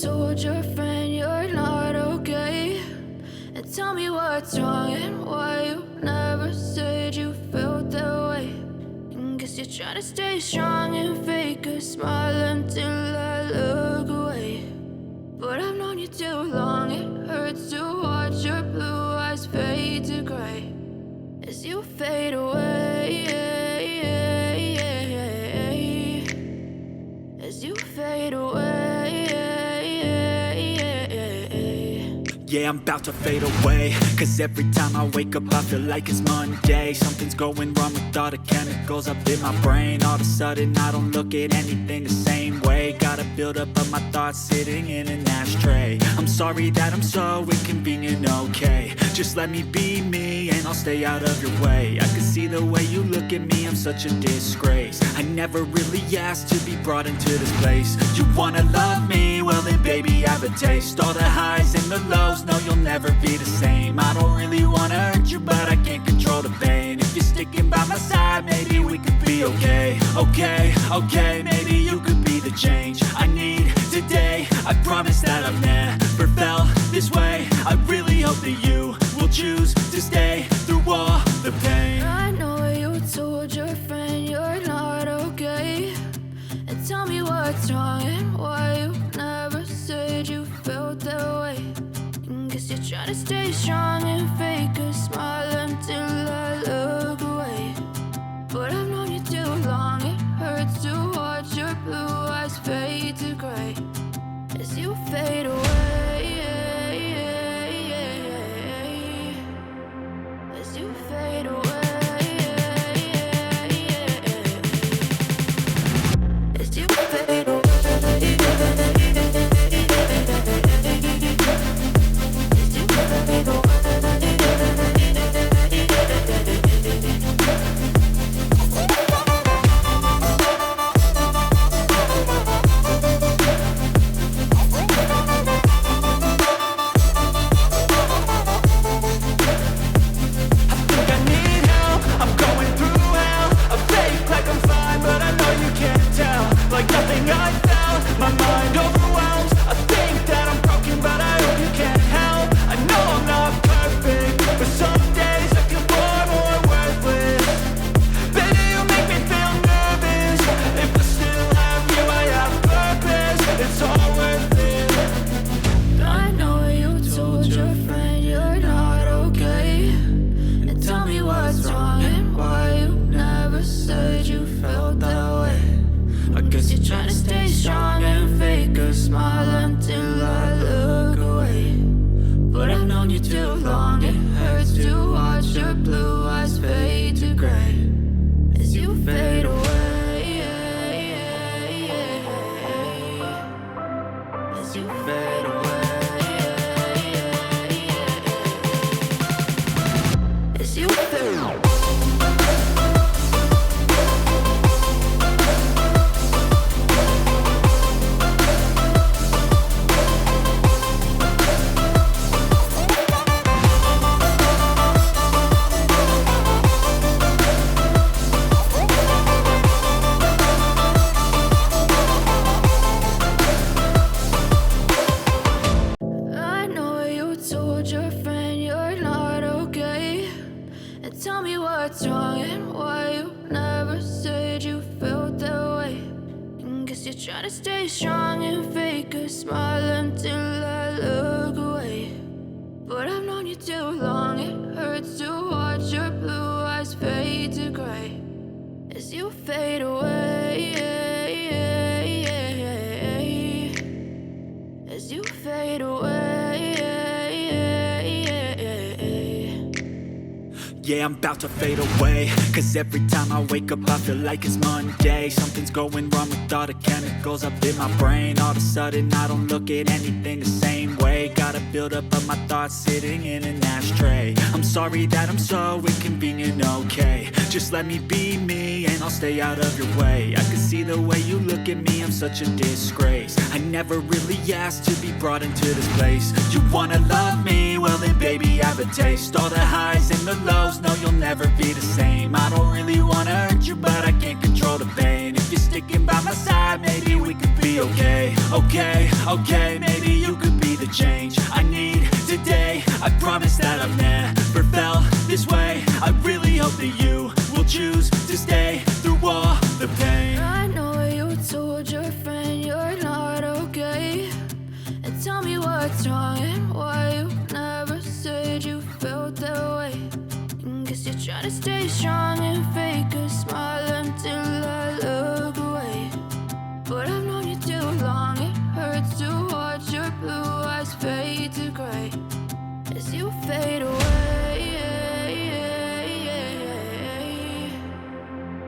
told your friend you're not okay? And tell me what's wrong and why you never said you felt that way. And guess you're trying to stay strong and fake a smile until I look away. But I've known you too long, it hurts to watch your blue eyes fade to gray as you fade away, as you fade away. Yeah, I'm about to fade away, cause every time I wake up I feel like it's Monday. Something's going wrong with all the chemicals up in my brain. All of a sudden I don't look at anything the same way. Got a buildup of my thoughts sitting in an ashtray. I'm sorry that I'm so inconvenient, okay? Just let me be me and I'll stay out of your way. I can see the way you look at me, I'm such a disgrace. I never really asked to be brought into this place. You wanna love me? Well then baby I have a taste. All the highs and the lows, no you'll never be the same. I don't really wanna hurt you but I can't control the pain. If you're sticking by my side maybe we could be okay. Okay, maybe you could be the change I need today. I promise that I've never felt this way. I really hope that you will choose to stay through all the pain. I know you told your friend you're not okay. And tell me what's wrong and why you never said you felt that way. And guess you're trying to stay strong and fake a smile until I look away. But I've known you too long, it hurts to watch your blue eyes fade to gray as you fade away, as you fade away, as you fade away. Yeah, I'm about to fade away, cause every time I wake up I feel like it's Monday. Something's going wrong with all the chemicals up in my brain. All of a sudden I don't look at anything the same way. Got a buildup of my thoughts sitting in an ashtray. I'm sorry that I'm so inconvenient, okay? Just let me be me and I'll stay out of your way. I can see the way you look at me, I'm such a disgrace. I never really asked to be brought into this place. You wanna love me? Well then baby I have a taste. All the highs and the lows, no you'll never be the same. I don't really wanna hurt you but I can't control the pain. if you're sticking by my side, maybe we could be okay. Okay, okay, maybe you could be the change I need today. I promise that I've never felt this way. I really hope that you will choose to stay through all the pain. I know you told your friend you're not okay, and tell me what's wrong and why you never said you felt that way. Guess you're trying to stay strong and fake a smile until I look away. But I've known you too long, it hurts to watch your blue eyes fade to gray as you fade away.